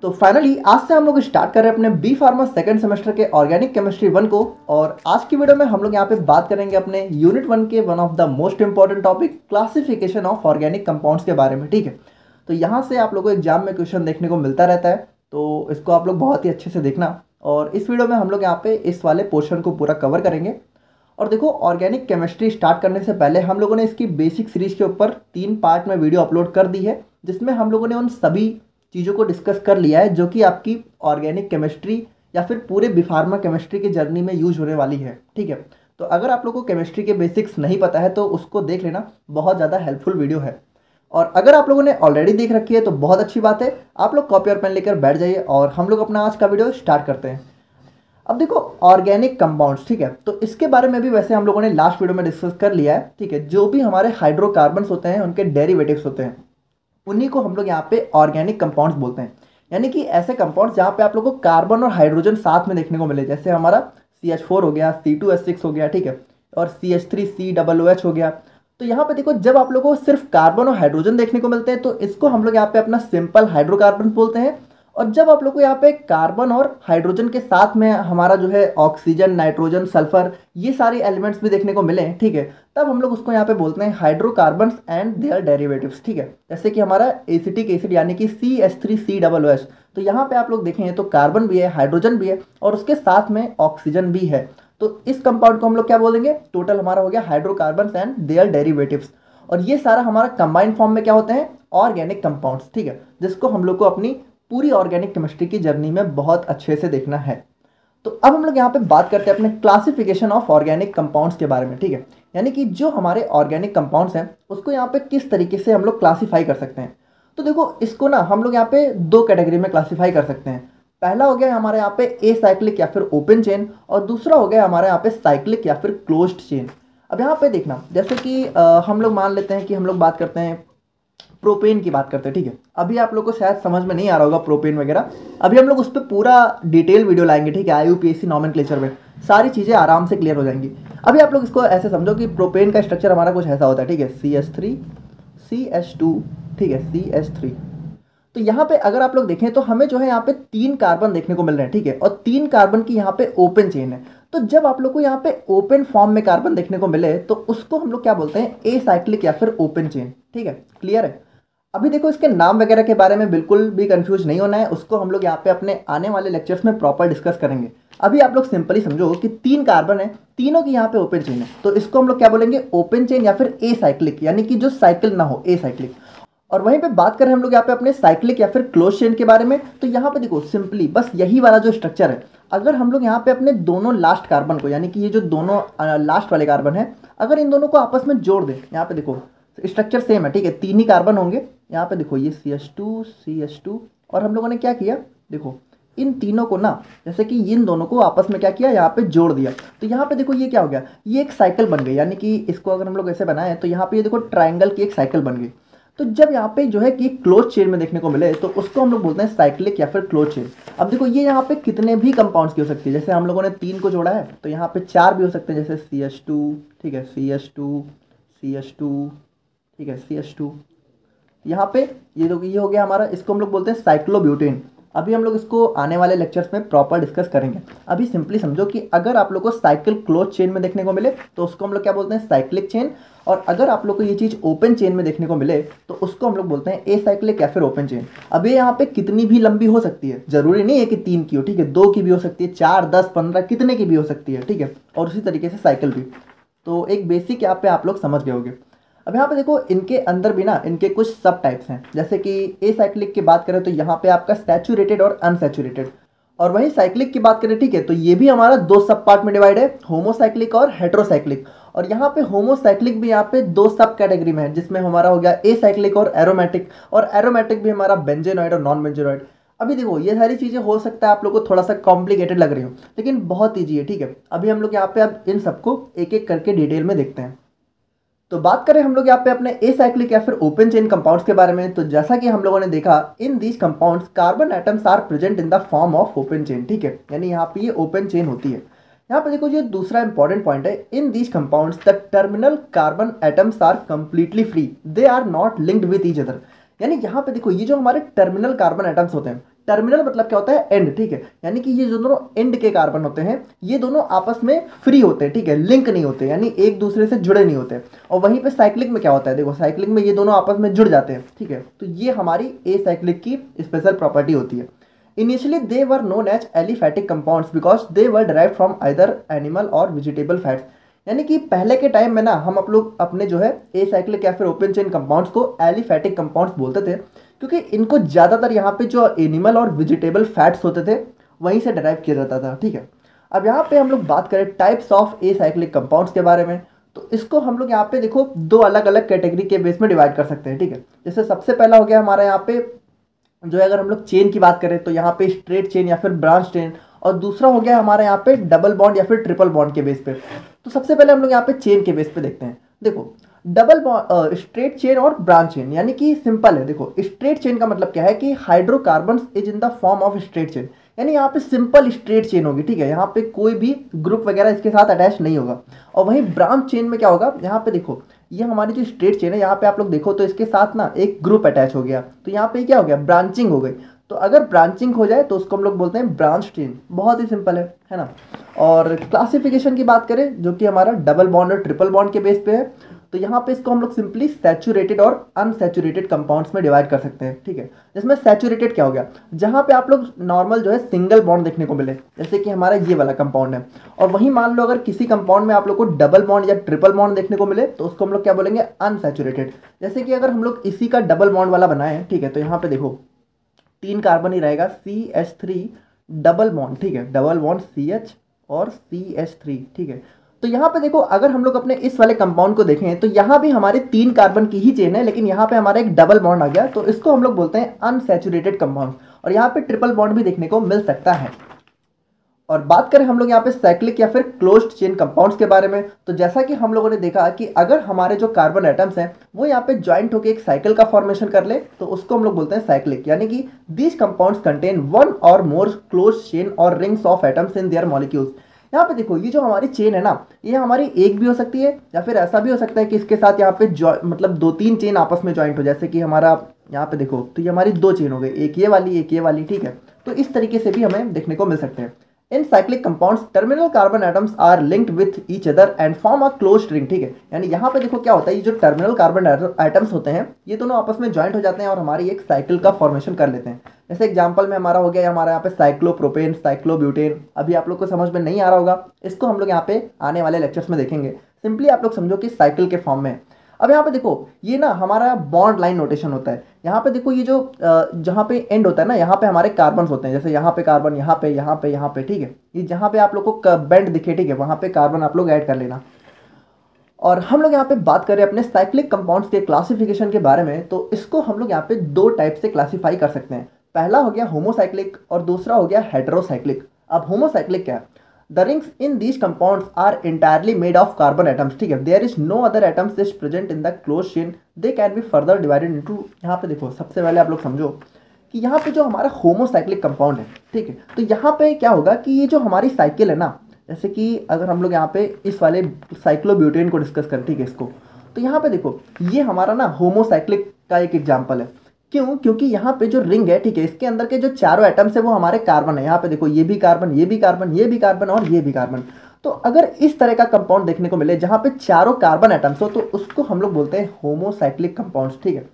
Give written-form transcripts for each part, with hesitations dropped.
तो फाइनली आज से हम लोग स्टार्ट कर रहे हैं अपने बी फार्मा सेकंड सेमेस्टर के ऑर्गेनिक केमिस्ट्री 1 को। और आज की वीडियो में हम लोग यहाँ पे बात करेंगे अपने यूनिट 1 के one of the most important topic classification of organic compounds के बारे में। ठीक है, तो यहाँ से आप लोगों को एग्जाम में क्वेश्चन देखने को मिलता रहता है, तो इसको आप लोग बहुत ही अच्छे से देखना। और इस वीडियो में हम लोग यहाँ पे इस वाले पोर्शन को पूरा कवर करेंगे। और देखो, ऑर्गेनिक केमिस्ट्री स्टार्ट करने से पहले हम लोगों ने इसकी बेसिक सीरीज के ऊपर 3 पार्ट में वीडियो अपलोड कर दी है, जिसमें हम लोगों ने उन सभी चीज़ों को डिस्कस कर लिया है जो कि आपकी ऑर्गेनिक केमिस्ट्री या फिर पूरे बिफार्मा केमिस्ट्री की जर्नी में यूज होने वाली है। ठीक है, तो अगर आप लोगों को केमिस्ट्री के बेसिक्स नहीं पता है तो उसको देख लेना, बहुत ज़्यादा हेल्पफुल वीडियो है। और अगर आप लोगों ने ऑलरेडी देख रखी है तो बहुत अच्छी बात है, आप लोग कॉपी और पेन लेकर बैठ जाइए और हम लोग अपना आज का वीडियो स्टार्ट करते हैं। अब देखो, ऑर्गेनिक कंपाउंड्स, ठीक है, तो इसके बारे में भी वैसे हम लोगों ने लास्ट वीडियो में डिस्कस कर लिया है। ठीक है, जो भी हमारे हाइड्रोकार्बन्स होते हैं उनके डेरिवेटिव्स होते हैं, उन्हीं को हम लोग यहाँ पे ऑर्गेनिक कंपाउंड्स बोलते हैं। यानी कि ऐसे कंपाउंड्स जहाँ पे आप लोगों को कार्बन और हाइड्रोजन साथ में देखने को मिले, जैसे हमारा CH4 हो गया, C2H6 हो गया, ठीक है, और CH3COOH हो गया। तो यहाँ पे देखो, जब आप लोगों को सिर्फ कार्बन और हाइड्रोजन देखने को मिलते हैं तो इसको हम लोग यहाँ पे अपना सिंपल हाइड्रोकार्बन बोलते हैं। और जब आप लोग को यहाँ पे कार्बन और हाइड्रोजन के साथ में हमारा जो है ऑक्सीजन, नाइट्रोजन, सल्फर, ये सारे एलिमेंट्स भी देखने को मिले, ठीक है, तब हम लोग उसको यहाँ पे बोलते हैं हाइड्रोकार्बन्स एंड देयर डेरिवेटिव्स। ठीक है, जैसे कि हमारा एसिटिक एसिड यानी कि CH3COOH, तो यहाँ पे आप लोग देखें तो कार्बन भी है, हाइड्रोजन भी है और उसके साथ में ऑक्सीजन भी है। तो इस कंपाउंड को हम लोग क्या बोलेंगे, टोटल हमारा हो गया हाइड्रोकार्बन्स एंड देयर डेरिवेटिव्स। और ये सारा हमारा कंबाइंड फॉर्म में क्या होते हैं, ऑर्गेनिक कंपाउंड्स। ठीक है, जिसको हम लोग को अपनी पूरी ऑर्गेनिक केमिस्ट्री की जर्नी में बहुत अच्छे से देखना है। तो अब हम लोग यहाँ पे बात करते हैं अपने क्लासिफिकेशन ऑफ ऑर्गेनिक कंपाउंड्स के बारे में। ठीक है, यानी कि जो हमारे ऑर्गेनिक कंपाउंड्स हैं उसको यहाँ पे किस तरीके से हम लोग क्लासीफाई कर सकते हैं। तो देखो, इसको ना हम लोग यहाँ पे 2 कैटेगरी में क्लासीफाई कर सकते हैं। पहला हो गया हमारे यहाँ पे एसाइक्लिक या फिर ओपन चेन, और दूसरा हो गया हमारे यहाँ पे साइक्लिक या फिर क्लोज्ड चेन। अब यहाँ पे देखना, जैसे कि हम लोग मान लेते हैं कि हम लोग बात करते हैं प्रोपेन की बात करते हैं। ठीक है, अभी आप लोग को शायद समझ में नहीं आ रहा होगा प्रोपेन वगैरह, अभी हम लोग उस पर पूरा डिटेल वीडियो लाएंगे। ठीक है, IUPAC नॉमेनक्लेचर में सारी चीज़ें आराम से क्लियर हो जाएंगी। अभी आप लोग इसको ऐसे समझो कि प्रोपेन का स्ट्रक्चर हमारा कुछ ऐसा होता है। ठीक है, CH3 CH2, ठीक है, CH3। तो यहाँ पे अगर आप लोग देखें तो हमें जो है यहाँ पे 3 कार्बन देखने को मिल रहे हैं। ठीक है, और 3 कार्बन की यहाँ पे ओपन चेन है। तो जब आप लोग को यहाँ पे ओपन फॉर्म में कार्बन देखने को मिले तो उसको हम लोग क्या बोलते हैं, एसाइक्लिक या फिर ओपन चेन। ठीक है, क्लियर है। अभी देखो, इसके नाम वगैरह के बारे में बिल्कुल भी कंफ्यूज नहीं होना है, उसको हम लोग यहाँ पे अपने आने वाले लेक्चर्स में प्रॉपर डिस्कस करेंगे। अभी आप लोग सिंपली समझो कि 3 कार्बन है, तीनों की यहाँ पे ओपन चेन है, तो इसको हम लोग क्या बोलेंगे, ओपन चेन या फिर एसाइक्लिक, यानी कि जो साइकिल ना हो, एसाइक्लिक। और वहीं पे बात करें हम लोग यहाँ पे अपने साइक्लिक या फिर क्लोज चेन के बारे में, तो यहाँ पे देखो सिंपली बस यही वाला जो स्ट्रक्चर है, अगर हम लोग यहाँ पे अपने दोनों लास्ट कार्बन को, यानी कि ये जो दोनों लास्ट वाले कार्बन है, अगर इन दोनों को आपस में जोड़ दें, यहाँ पे देखो स्ट्रक्चर सेम है। ठीक है, 3 ही कार्बन होंगे। यहाँ पे देखो ये CH2 और हम लोगों ने क्या किया, देखो इन तीनों को ना, जैसे कि इन दोनों को आपस में क्या किया, यहाँ पे जोड़ दिया। तो यहाँ पे देखो ये क्या हो गया, ये एक साइकिल बन गई, यानी कि इसको अगर हम लोग ऐसे बनाए तो यहाँ पे ये देखो ट्राइंगल की एक साइकिल बन गई। तो जब यहाँ पे जो है कि क्लोज चेन में देखने को मिले तो उसको हम लोग बोलते हैं साइक्लिक या फिर क्लोज चेन। अब देखो, ये यहाँ पे कितने भी कंपाउंड्स की हो सकती है, जैसे हम लोगों ने 3 को जोड़ा है तो यहाँ पे 4 भी हो सकते हैं, जैसे CH2, ठीक है, CH2, ठीक है, CH2। यहाँ पे ये देखो, ये हो गया हमारा, इसको हम लोग बोलते हैं साइक्लोब्यूटेन। अभी हम लोग इसको आने वाले लेक्चर्स में प्रॉपर डिस्कस करेंगे। अभी सिंपली समझो कि अगर आप लोग को साइकिल क्लोज चेन में देखने को मिले तो उसको हम लोग क्या बोलते हैं, साइक्लिक चेन। और अगर आप लोग को ये चीज़ ओपन चेन में देखने को मिले तो उसको हम लोग बोलते हैं एसाइक्लिक या फिर ओपन चेन। अब ये यहाँ पे कितनी भी लंबी हो सकती है, जरूरी नहीं है कि 3 की हो, ठीक है, 2 की भी हो सकती है, 4, 10, 15, कितने की भी हो सकती है। ठीक है, और उसी तरीके से साइकिल भी। तो एक बेसिक यहाँ पे आप लोग समझ गए होंगे। अब यहाँ पे देखो, इनके अंदर भी ना इनके कुछ सब टाइप्स हैं, जैसे कि एसाइक्लिक की बात करें तो यहाँ पे आपका सैचुरेटेड और अनसैचुरेटेड, और वहीं साइक्लिक की बात करें, ठीक है, तो ये भी हमारा 2 सब पार्ट में डिवाइड है, होमोसाइक्लिक और हेट्रोसाइक्लिक। और यहाँ पे होमोसाइक्लिक भी यहाँ पे 2 सब कैटेगरी में है, जिसमें हमारा हो गया एसाइक्लिक और एरोमेटिक, और एरोमेटिक भी हमारा बेंजेनॉइड और नॉन बेंजेनॉइड। अभी देखो, ये सारी चीज़ें हो सकता है आप लोग को थोड़ा सा कॉम्प्लिकेटेड लग रही हो, लेकिन बहुत ईजी है। ठीक है, अभी हम लोग यहाँ पे अब इन सबको एक एक करके डिटेल में देखते हैं। तो बात करें हम लोग यहाँ पे अपने एसाइक्लिक या फिर ओपन चेन कंपाउंड्स के बारे में, तो जैसा कि हम लोगों ने देखा, in these compounds carbon atoms are present in the form of open chain. ठीक है, यानी यहाँ पे ये ओपन चेन होती है। यहाँ पे देखो, जो दूसरा इंपॉर्टेंट पॉइंट है, in these compounds the terminal carbon atoms are completely free, they are not linked with each other. यानी यहाँ पे देखो, ये जो हमारे टर्मिनल कार्बन एटम्स होते हैं, टर्मिनल मतलब क्या होता है, एंड, ठीक है। यानी कि ये जो दोनों एंड के कार्बन होते हैं ये दोनों आपस में फ्री होते हैं, ठीक है, लिंक नहीं होते, यानी एक दूसरे से जुड़े नहीं होते। और वहीं पे साइक्लिक में क्या होता है, देखो साइक्लिक में ये दोनों आपस में जुड़ जाते हैं, ठीक है। तो ये हमारी एसाइक्लिक की स्पेशल प्रॉपर्टी होती है। Initially they were known as aliphatic compounds because they were derived from either animal or vegetable fats. यानी कि पहले के टाइम में ना हम लोग अपने जो है एसाइक्लिक या फिर ओपन चेन कंपाउंड्स को एलिफैटिक कंपाउंड्स बोलते थे, क्योंकि इनको ज़्यादातर यहाँ पे जो एनिमल और वेजिटेबल फैट्स होते थे वहीं से डिराइव किया जाता था, ठीक है। अब यहाँ पे हम लोग बात करें टाइप्स ऑफ एसाइक्लिक कंपाउंड्स के बारे में, तो इसको हम लोग यहाँ पे देखो दो अलग अलग कैटेगरी के बेस में डिवाइड कर सकते हैं, ठीक है। जैसे सबसे पहला हो गया हमारा यहाँ पे जो है, अगर हम लोग चेन की बात करें तो यहाँ पे स्ट्रेट चेन या फिर ब्रांच चेन, और दूसरा हो गया हमारे यहाँ पे डबल बॉन्ड या फिर ट्रिपल बॉन्ड के बेस पे। तो सबसे पहले हम लोग यहाँ पे चेन के बेस पे देखते हैं। देखो डबल बॉन्ड, स्ट्रेट चेन और ब्रांच चेन, यानी कि सिंपल है। देखो स्ट्रेट चेन का मतलब क्या है कि hydrocarbon is in the form of straight chain, यानी यहाँ पे सिंपल स्ट्रेट चेन होगी, ठीक है। यहाँ पे कोई भी ग्रुप वगैरह इसके साथ अटैच नहीं होगा। और वहीं ब्रांच चेन में क्या होगा, यहाँ पे देखो ये हमारी जो स्ट्रेट चेन है यहाँ पे आप लोग देखो तो इसके साथ ना एक ग्रुप अटैच हो गया, तो यहाँ पे क्या हो गया, ब्रांचिंग हो गई। तो अगर ब्रांचिंग हो जाए तो उसको हम लोग बोलते हैं ब्रांच चेन। बहुत ही सिंपल है ना। और क्लासिफिकेशन की बात करें जो कि हमारा डबल बॉन्ड और ट्रिपल बॉन्ड के बेस पे है, तो यहाँ पे इसको हम लोग सिंपली सैचुरेटेड और अनसैचुरेटेड कंपाउंड्स में डिवाइड कर सकते हैं, ठीक है। जिसमें सैचुरेटेड क्या हो गया, जहाँ पे आप लोग नॉर्मल जो है सिंगल बॉन्ड देखने को मिले, जैसे कि हमारा ये वाला कंपाउंड है। और वहीं मान लो अगर किसी कंपाउंड में आप लोग को डबल बॉन्ड या ट्रिपल बॉन्ड देखने को मिले तो उसको हम लोग क्या बोलेंगे, अनसैचुरेटेड। जैसे कि अगर हम लोग इसी का डबल बॉन्ड वाला बनाए, ठीक है, तो यहाँ पे देखो 3 कार्बन ही रहेगा, CH3 डबल बॉन्ड, ठीक है, डबल बॉन्ड CH और CH3, ठीक है। तो यहाँ पे देखो अगर हम लोग अपने इस वाले कंपाउंड को देखें तो यहाँ भी हमारे 3 कार्बन की ही चेन है, लेकिन यहाँ पे हमारा एक डबल बॉन्ड आ गया, तो इसको हम लोग बोलते हैं अनसैचुरेटेड कंपाउंड। और यहाँ पे ट्रिपल बॉन्ड भी देखने को मिल सकता है। और बात करें हम लोग यहाँ पे साइक्लिक या फिर क्लोज्ड चेन कंपाउंड्स के बारे में, तो जैसा कि हम लोगों ने देखा कि अगर हमारे जो कार्बन एटम्स हैं वो यहाँ पे ज्वाइंट होकर एक साइकिल का फॉर्मेशन कर ले तो उसको हम लोग बोलते हैं साइक्लिक। यानी कि these compounds contain one or more closed chain और rings of atoms in their molecules. यहाँ पे देखो ये जो हमारी चेन है ना, ये हमारी एक भी हो सकती है या फिर ऐसा भी हो सकता है कि इसके साथ यहाँ पे मतलब 2-3 चेन आपस में ज्वाइंट हो, जैसे कि हमारा यहाँ पे देखो तो ये हमारी 2 चेन हो गई, एक ये वाली, ठीक है। तो इस तरीके से भी हमें देखने को मिल सकते हैं। In cyclic compounds terminal carbon atoms are linked with each other and form a closed ring, ठीक है। यानी यहाँ पे देखो क्या होता है, ये जो टर्मिनल कार्बन एटम्स होते हैं ये दोनों आपस में ज्वाइंट हो जाते हैं और हमारी एक साइकिल का फॉर्मेशन कर लेते हैं। जैसे एग्जांपल में हमारा हो गया हमारा यहाँ पे साइक्लोप्रोपेन, साइक्लोब्यूटेन। अभी आप लोग को समझ में नहीं आ रहा होगा, इसको हम लोग यहाँ पे आने वाले लेक्चर्स में देखेंगे। सिंपली आप लोग समझो कि साइकिल के फॉर्म में। अब यहाँ पे देखो ये ना हमारा बॉन्ड लाइन नोटेशन होता है। यहाँ पे देखो ये जो जहाँ पे एंड होता है ना, यहाँ पे हमारे कार्बन होते हैं, जैसे यहाँ पे कार्बन, यहाँ पे, ठीक है। ये जहाँ पे आप लोग को बेंड दिखे, ठीक है, वहाँ पे कार्बन आप लोग ऐड कर लेना। और हम लोग यहाँ पे बात करें अपने साइक्लिक कंपाउंड्स के क्लासिफिकेशन के बारे में, तो इसको हम लोग यहाँ पे 2 टाइप से क्लासीफाई कर सकते हैं। पहला हो गया होमोसाइक्लिक और दूसरा हो गया हेटेरोसाइक्लिक। अब होमोसाइक्लिक क्या है, the rings in these compounds are entirely made of carbon atoms, ठीक है। There is no other atoms is present in the close chain, they can be further divided into. यहाँ पे देखो सबसे पहले आप लोग समझो कि यहाँ पे जो हमारा होमोसाइक्लिक कंपाउंड है, ठीक है, तो यहाँ पे क्या होगा कि ये जो हमारी साइकिल है ना, जैसे कि अगर हम लोग यहाँ पे इस वाले साइक्लोब्यूटेन को डिस्कस करें, ठीक है, इसको, तो यहाँ पे देखो ये हमारा ना होमोसाइक्लिक का एक एग्जाम्पल है। क्यों? क्योंकि यहाँ पे जो रिंग है, ठीक है, इसके अंदर के जो चारों एटम्स है वो हमारे कार्बन है। यहाँ पे देखो ये भी कार्बन, ये भी कार्बन, ये भी कार्बन और ये भी कार्बन। तो अगर इस तरह का कंपाउंड देखने को मिले जहाँ पे चारों कार्बन एटम्स हो तो उसको हम लोग बोलते हैं होमोसाइक्लिक कंपाउंड्स, ठीक है।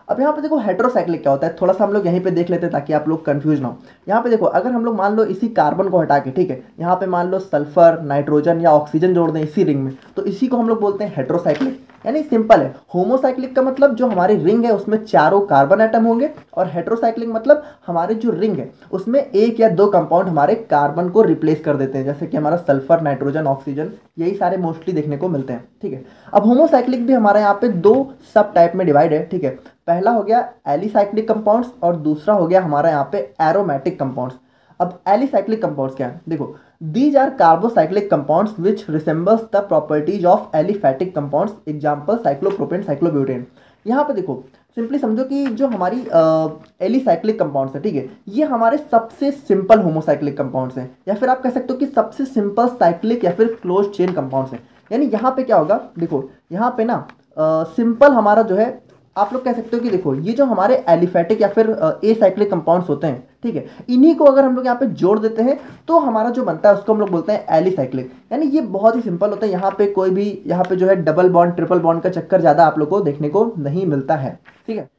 अब यहाँ पे देखो हेटेरोसाइक्लिक क्या होता है, थोड़ा सा हम लोग यहीं पे देख लेते हैं ताकि आप लोग कंफ्यूज ना हो। यहाँ पे देखो अगर हम लोग मान लो इसी कार्बन को हटा के, ठीक है, यहाँ पे मान लो सल्फर, नाइट्रोजन या ऑक्सीजन जोड़ दें इसी रिंग में, तो इसी को हम लोग बोलते हैं हेटेरोसाइक्लिक। यानी सिंपल है, होमोसाइक्लिक का मतलब जो हमारी रिंग है उसमें चारों कार्बन एटम होंगे, और हेटेरोसाइक्लिक मतलब हमारे जो रिंग है उसमें 1 या 2 कंपाउंड हमारे कार्बन को रिप्लेस कर देते हैं, जैसे कि हमारा सल्फर, नाइट्रोजन, ऑक्सीजन, यही सारे मोस्टली देखने को मिलते हैं, ठीक है। अब होमोसाइक्लिक भी हमारे यहाँ पे 2 सब टाइप में डिवाइड है, ठीक है। पहला हो गया एलिसाइक्लिक कंपाउंड्स और दूसरा हो गया हमारा यहाँ पे एरोमेटिक कंपाउंड्स। अब एलिसाइक्लिक कंपाउंड्स क्या है, देखो these are carbocyclic compounds which resembles the properties of aliphatic compounds, example cyclopropane, cyclobutane. यहाँ पे देखो सिंपली समझो कि जो हमारी एलिसाइक्लिक कंपाउंड्स है, ठीक है, ये हमारे सबसे सिंपल होमोसाइक्लिक कंपाउंड्स हैं, या फिर आप कह सकते हो कि सबसे सिंपल साइक्लिक या फिर क्लोज चेन कंपाउंड्स हैं। यानी यहाँ पे क्या होगा, देखो यहाँ पे ना सिंपल हमारा जो है आप लोग कह सकते हो कि देखो ये जो हमारे एलिफेटिक या फिर एसाइक्लिक कंपाउंड्स होते हैं, ठीक है, इन्हीं को अगर हम लोग यहाँ पे जोड़ देते हैं तो हमारा जो बनता है उसको हम लोग बोलते हैं एलिसाइक्लिक। यानी ये बहुत ही सिंपल होता है, यहाँ पे कोई भी यहाँ पे जो है डबल बॉन्ड ट्रिपल बॉन्ड का चक्कर ज़्यादा आप लोग को देखने को नहीं मिलता है, ठीक है।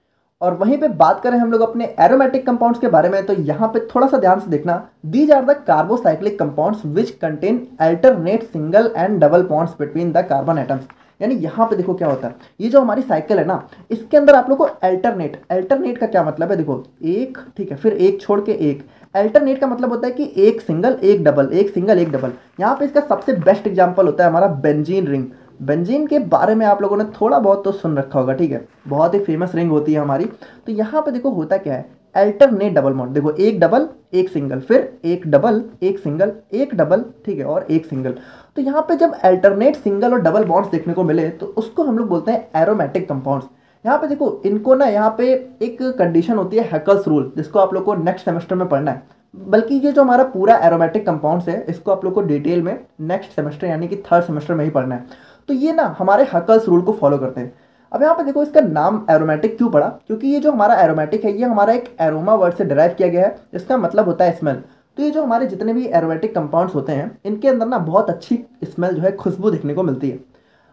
और वहीं पे बात करें हम लोग अपने एरोमेटिक कंपाउंड्स के बारे में, तो यहाँ पे थोड़ा सा ध्यान से देखना, these are the carbocyclic compounds which contain alternate single and double bonds between the carbon atoms. यानी यहाँ पे देखो क्या होता है, ये जो हमारी साइकिल है ना, इसके अंदर आप लोग को अल्टरनेट का क्या मतलब है, देखो एक, ठीक है, फिर एक छोड़ के एक। अल्टरनेट का मतलब होता है कि एक सिंगल एक डबल, एक सिंगल एक डबल। यहाँ पे इसका सबसे बेस्ट एग्जांपल होता है हमारा बेंजीन रिंग। बेंजीन के बारे में आप लोगों ने थोड़ा बहुत तो सुन रखा होगा, ठीक है, बहुत ही फेमस रिंग होती है हमारी। तो यहाँ पे देखो होता क्या है, अल्टरनेट डबल बॉन्ड, देखो एक डबल एक सिंगल, फिर एक डबल एक सिंगल एक डबल, ठीक है, और एक सिंगल। तो यहाँ पे जब अल्टरनेट सिंगल और डबल बॉन्ड्स देखने को मिले तो उसको हम लोग बोलते हैं एरोमेटिक कंपाउंड्स। यहाँ पे देखो इनको ना, यहाँ पे एक कंडीशन होती है हैकल्स रूल, जिसको आप लोग को नेक्स्ट सेमेस्टर में पढ़ना है। बल्कि ये जो हमारा पूरा एरोमेटिक कंपाउंड्स है इसको आप लोग को डिटेल में नेक्स्ट सेमेस्टर यानी कि थर्ड सेमेस्टर में ही पढ़ना है। तो ये ना हमारे हैकल्स रूल को फॉलो करते हैं। अब यहाँ पे देखो इसका नाम एरोमेटिक क्यों पड़ा, क्योंकि ये जो हमारा एरोमेटिक है ये हमारा एक एरोमा वर्ड से डिराइव किया गया है, इसका मतलब होता है स्मेल। तो ये जो हमारे जितने भी एरोमेटिक कंपाउंड्स होते हैं इनके अंदर ना बहुत अच्छी स्मेल जो है, खुशबू देखने को मिलती है।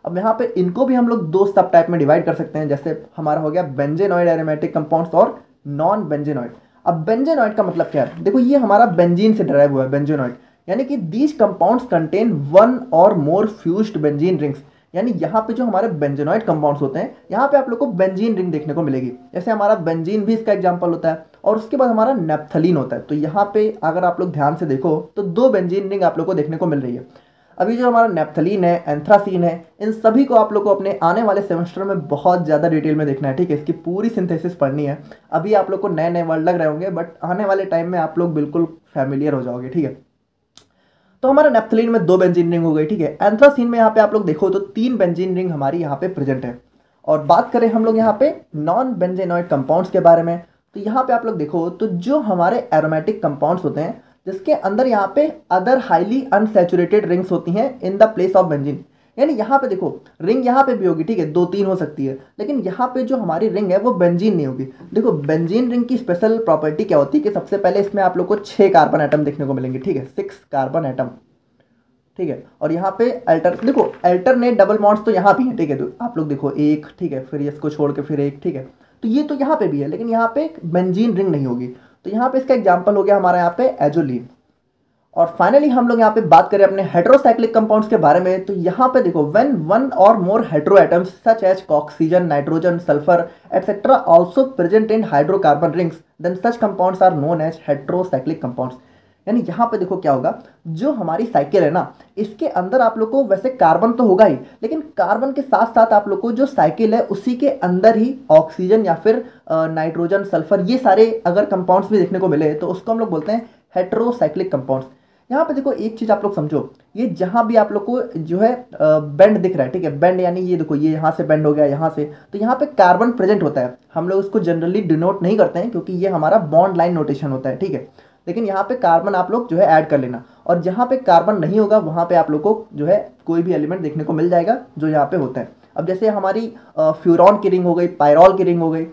अब यहाँ पे इनको भी हम लोग दो सब टाइप में डिवाइड कर सकते हैं, जैसे हमारा हो गया बेंजेनॉइड एरोमेटिक कंपाउंड्स और नॉन बेंजेनॉइड। अब बेंजेनॉइड का मतलब क्या है, देखो ये हमारा बेंजीन से डिराइव हुआ है बेंजेनॉइड, यानी कि these compounds contain one or more fused benzene rings. यानी यहाँ पे जो हमारे बेंजेनॉइड कंपाउंड्स होते हैं यहाँ पे आप लोग को बेंजीन रिंग देखने को मिलेगी, जैसे हमारा बेंजीन भी इसका एग्जांपल होता है। और उसके बाद हमारा नेप्थलीन होता है। तो यहाँ पे अगर आप लोग ध्यान से देखो तो दो बेंजीन रिंग आप लोग को देखने को मिल रही है। अभी जो हमारा नेप्थलीन है, एंथ्रासीन है, इन सभी को आप लोग को अपने आने वाले सेमेस्टर में बहुत ज़्यादा डिटेल में देखना है, ठीक है, इसकी पूरी सिंथेसिस पढ़नी है। अभी आप लोग को नए नए वर्ड लग रहे होंगे, बट आने वाले टाइम में आप लोग बिल्कुल फैमिलियर हो जाओगे, ठीक है। तो हमारा नेप्थलीन में दो बेंजीन रिंग हो गई, ठीक है। एंथ्रासीन में यहाँ पे आप लोग देखो तो तीन बेंजीन रिंग हमारी यहाँ पे प्रेजेंट है। और बात करें हम लोग यहाँ पे नॉन बेंजेनॉइड कंपाउंड्स के बारे में, तो यहाँ पे आप लोग देखो तो जो हमारे एरोमेटिक कंपाउंड्स होते हैं जिसके अंदर यहाँ पे अदर हाईली अनसैचुरेटेड रिंग्स होती हैं in the place of benzene. यानी यहाँ पे देखो रिंग यहाँ पे भी होगी, ठीक है, दो तीन हो सकती है, लेकिन यहाँ पे जो हमारी रिंग है वो बेंजीन नहीं होगी। देखो बेंजीन रिंग की स्पेशल प्रॉपर्टी क्या होती है कि सबसे पहले इसमें आप लोग को 6 कार्बन एटम देखने को मिलेंगे, ठीक है, 6 कार्बन एटम, ठीक है। और यहाँ पे देखो अल्टरनेट डबल बॉन्ड्स तो यहाँ भी है, ठीक है, तो आप लोग देखो एक, ठीक है, फिर इसको छोड़ के फिर एक, ठीक है, तो ये तो यहाँ पे भी है, लेकिन यहाँ पे बेंजीन रिंग नहीं होगी। तो यहाँ पे इसका एग्जाम्पल हो गया हमारा यहाँ पे एजोलीन। और फाइनली हम लोग यहाँ पे बात करें अपने हेटेरोसाइक्लिक कंपाउंड्स के बारे में, तो यहाँ पे देखो when one or more hetero atoms such as oxygen, nitrogen, sulphur etcetera also present in hydrocarbon rings then such compounds are known as heterocyclic compounds. यानी यहाँ पे देखो क्या होगा, जो हमारी साइकिल है ना इसके अंदर आप लोग को वैसे कार्बन तो होगा ही, लेकिन कार्बन के साथ साथ आप लोग को जो साइकिल है उसी के अंदर ही ऑक्सीजन या फिर नाइट्रोजन, सल्फर, ये सारे अगर कंपाउंड्स भी देखने को मिले तो उसको हम लोग बोलते हैं हेटेरोसाइक्लिक कंपाउंड्स। यहाँ पे देखो एक चीज आप लोग समझो, ये जहाँ भी आप लोग को जो है बेंड दिख रहा है, ठीक है, बेंड यानी ये देखो ये यहाँ से बेंड हो गया यहाँ से, तो यहाँ पे कार्बन प्रेजेंट होता है। हम लोग उसको जनरली डिनोट नहीं करते हैं क्योंकि ये हमारा बॉन्ड लाइन नोटेशन होता है, ठीक है, लेकिन यहाँ पे कार्बन आप लोग जो है ऐड कर लेना। और जहाँ पे कार्बन नहीं होगा वहाँ पे आप लोग को जो है कोई भी एलिमेंट देखने को मिल जाएगा जो यहाँ पे होता है। अब जैसे हमारी फ्यूरॉन की रिंग हो गई, पायरॉल की रिंग हो गई,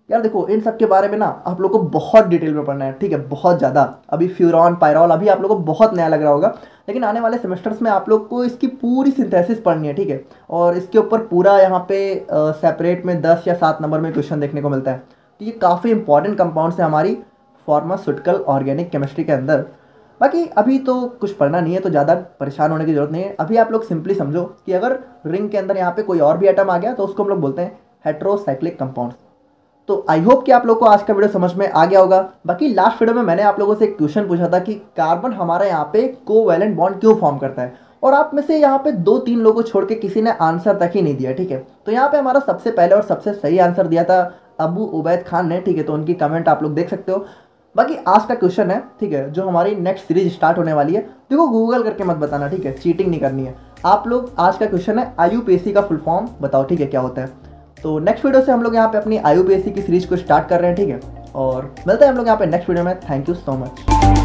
यार देखो इन सब के बारे में ना आप लोग को बहुत डिटेल में पढ़ना है, ठीक है, बहुत ज़्यादा। अभी फ्यूरॉन, पायरॉल अभी आप लोग को बहुत नया लग रहा होगा, लेकिन आने वाले सेमेस्टर्स में आप लोग को इसकी पूरी सिंथेसिस पढ़नी है, ठीक है, और इसके ऊपर पूरा यहाँ पे सेपरेट में 10 या 7 नंबर में क्वेश्चन देखने को मिलता है। तो ये काफ़ी इंपॉर्टेंट कंपाउंड्स है हमारी फार्मास्यूटिकल ऑर्गेनिक केमिस्ट्री के अंदर। बाकी अभी तो कुछ पढ़ना नहीं है, तो ज़्यादा परेशान होने की जरूरत नहीं है। अभी आप लोग सिंपली समझो कि अगर रिंग के अंदर यहाँ पे कोई और भी एटम आ गया तो उसको हम लोग बोलते हैं हेटेरोसाइक्लिक कंपाउंड्स। तो आई होप कि आप लोग को आज का वीडियो समझ में आ गया होगा। बाकी लास्ट वीडियो में मैंने आप लोगों से एक क्वेश्चन पूछा था कि कार्बन हमारा यहाँ पे कोवैलेंट बॉन्ड क्यों फॉर्म करता है, और आप में से यहाँ पे 2-3 लोगों को छोड़ के किसी ने आंसर तक ही नहीं दिया, ठीक है। तो यहाँ पे हमारा सबसे पहले और सबसे सही आंसर दिया था अबू उबैद खान ने, ठीक है, तो उनकी कमेंट आप लोग देख सकते हो। बाकी आज का क्वेश्चन है, ठीक है, जो हमारी नेक्स्ट सीरीज स्टार्ट होने वाली है, देखो गूगल करके मत बताना, ठीक है, चीटिंग नहीं करनी है आप लोग। आज का क्वेश्चन है IUPAC का फुल फॉर्म बताओ, ठीक है, क्या होता है। तो नेक्स्ट वीडियो से हम लोग यहाँ पे अपनी IUPAC की सीरीज को स्टार्ट कर रहे हैं, ठीक है, और मिलते हैं हम लोग यहाँ पे नेक्स्ट वीडियो में। Thank you so much.